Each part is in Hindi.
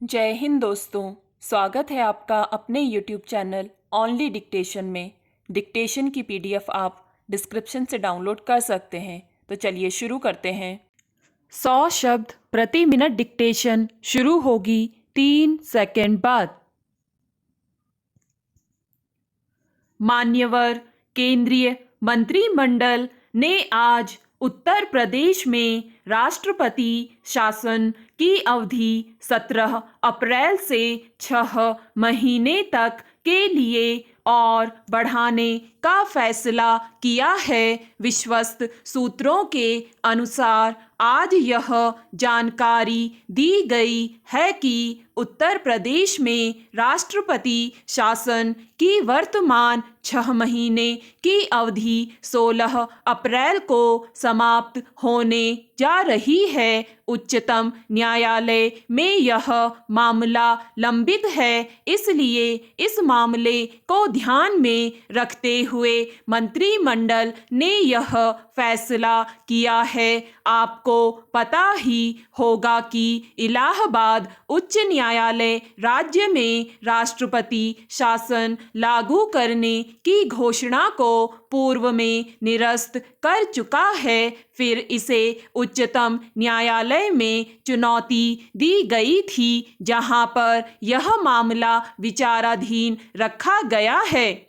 जय हिंद दोस्तों। स्वागत है आपका अपने YouTube चैनल ओनली डिक्टेशन में। डिक्टेशन की PDF आप डिस्क्रिप्शन से डाउनलोड कर सकते हैं। तो चलिए शुरू करते हैं। 100 शब्द प्रति मिनट डिक्टेशन शुरू होगी 3 सेकंड बाद। मान्यवर केंद्रीय मंत्रिमंडल ने आज उत्तर प्रदेश में राष्ट्रपति शासन की अवधि 17 अप्रैल से 6 महीने तक के लिए और बढ़ाने का फैसला किया है। विश्वस्त सूत्रों के अनुसार आज यह जानकारी दी गई है कि उत्तर प्रदेश में राष्ट्रपति शासन की वर्तमान 6 महीने की अवधि 16 अप्रैल को समाप्त होने जा रही है। उच्चतम न्यायालय में यह मामला लंबित है, इसलिए इस मामले को ध्यान में रखते हुए मंत्रिमंडल ने यह फैसला किया है। आपको पता ही होगा कि इलाहाबाद उच्च न्यायालय राज्य में राष्ट्रपति शासन लागू करने की घोषणा को पूर्व में निरस्त कर चुका है। फिर इसे उच्चतम न्यायालय में चुनौती दी गई थी, जहां पर यह मामला विचाराधीन रखा गया है।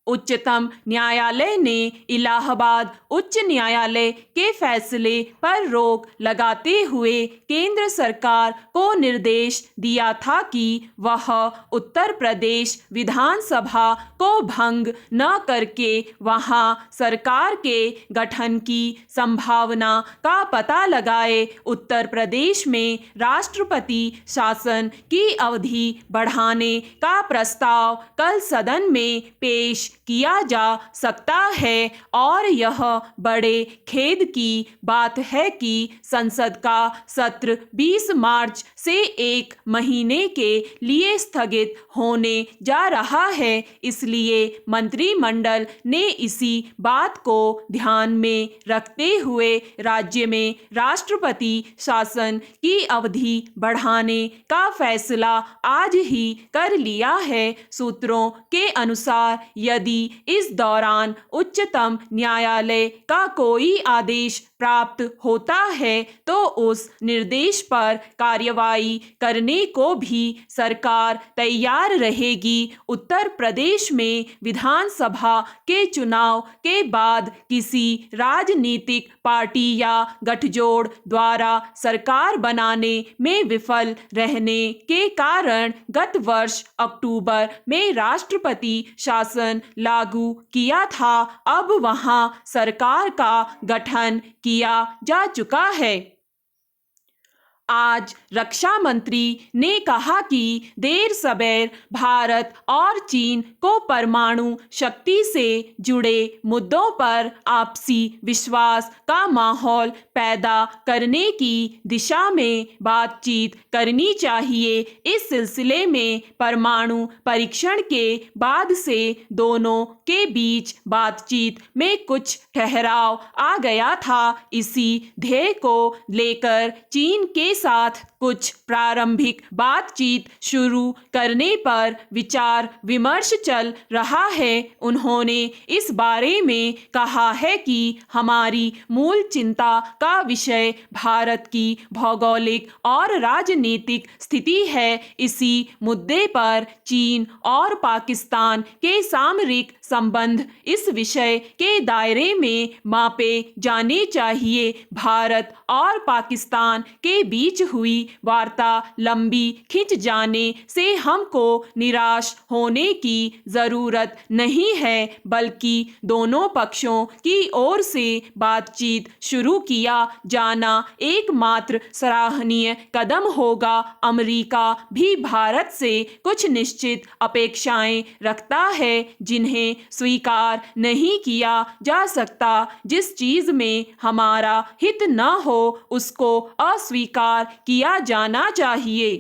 उच्चतम न्यायालय ने इलाहाबाद उच्च न्यायालय के फैसले पर रोक लगाते हुए केंद्र सरकार को निर्देश दिया था कि वह उत्तर प्रदेश विधानसभा को भंग न करके वहां सरकार के गठन की संभावना का पता लगाए। उत्तर प्रदेश में राष्ट्रपति शासन की अवधि बढ़ाने का प्रस्ताव कल सदन में पेश किया जा सकता है और यह बड़े खेद की बात है कि संसद का सत्र 20 मार्च से 1 महीने के लिए स्थगित होने जा रहा है। इसलिए मंत्रिमंडल ने इसी बात को ध्यान में रखते हुए राज्य में राष्ट्रपति शासन की अवधि बढ़ाने का फैसला आज ही कर लिया है। सूत्रों के अनुसार यदि इस दौरान उच्चतम न्यायालय का कोई आदेश प्राप्त होता है तो उस निर्देश पर कार्यवाही करने को भी सरकार तैयार रहेगी। उत्तर प्रदेश में विधानसभा के चुनाव के बाद किसी राजनीतिक पार्टी या गठजोड़ द्वारा सरकार बनाने में विफल रहने के कारण गत वर्ष अक्टूबर में राष्ट्रपति शासन लागू किया था। अब वहां सरकार का गठन किया जा चुका है। आज रक्षा मंत्री ने कहा कि देर सबेर भारत और चीन को परमाणु शक्ति से जुड़े मुद्दों पर आपसी विश्वास का माहौल पैदा करने की दिशा में बातचीत करनी चाहिए। इस सिलसिले में परमाणु परीक्षण के बाद से दोनों के बीच बातचीत में कुछ ठहराव आ गया था। इसी ध्येय को लेकर चीन के साथ कुछ प्रारंभिक बातचीत शुरू करने पर विचार विमर्श चल रहा है। उन्होंने इस बारे में कहा है कि हमारी मूल चिंता का विषय भारत की भौगोलिक और राजनीतिक स्थिति है। इसी मुद्दे पर चीन और पाकिस्तान के सामरिक संबंध इस विषय के दायरे में मापे जाने चाहिए। भारत और पाकिस्तान के बीच हुई वार्ता लंबी खिंच जाने से हमको निराश होने की जरूरत नहीं है, बल्कि दोनों पक्षों की ओर से बातचीत शुरू किया जाना एकमात्र सराहनीय कदम होगा। अमेरिका भी भारत से कुछ निश्चित अपेक्षाएं रखता है जिन्हें स्वीकार नहीं किया जा सकता। जिस चीज में हमारा हित न हो उसको अस्वीकार किया जाना चाहिए।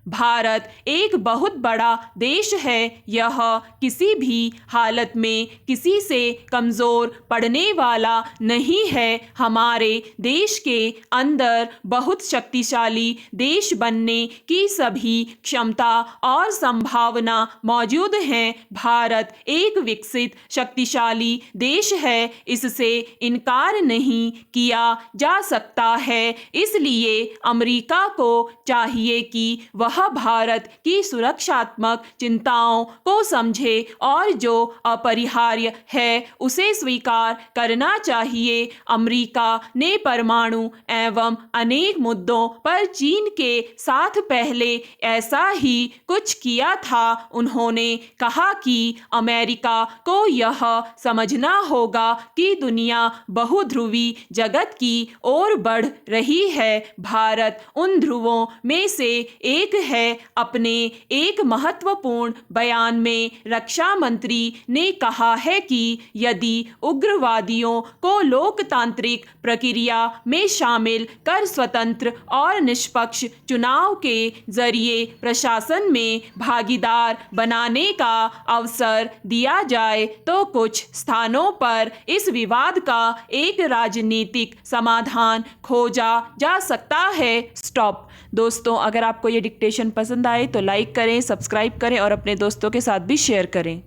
भारत एक बहुत बड़ा देश है। यह किसी भी हालत में किसी से कमज़ोर पड़ने वाला नहीं है। हमारे देश के अंदर बहुत शक्तिशाली देश बनने की सभी क्षमता और संभावना मौजूद है। भारत एक विकसित शक्तिशाली देश है, इससे इनकार नहीं किया जा सकता है। इसलिए अमेरिका को चाहिए कि वह भारत की सुरक्षात्मक चिंताओं को समझे और जो अपरिहार्य है उसे स्वीकार करना चाहिए। अमेरिका ने परमाणु एवं अनेक मुद्दों पर चीन के साथ पहले ऐसा ही कुछ किया था। उन्होंने कहा कि अमेरिका को यह समझना होगा कि दुनिया बहुध्रुवी जगत की ओर बढ़ रही है। भारत उन ध्रुवों में से एक है। अपने एक महत्वपूर्ण बयान में रक्षा मंत्री ने कहा है कि यदि उग्रवादियों को लोकतांत्रिक प्रक्रिया में शामिल कर स्वतंत्र और निष्पक्ष चुनाव के जरिए प्रशासन में भागीदार बनाने का अवसर दिया जाए तो कुछ स्थानों पर इस विवाद का एक राजनीतिक समाधान खोजा जा सकता है। स्टॉप। दोस्तों, अगर आपको ये डिक्टेशन पसंद आए तो लाइक करें, सब्सक्राइब करें और अपने दोस्तों के साथ भी शेयर करें।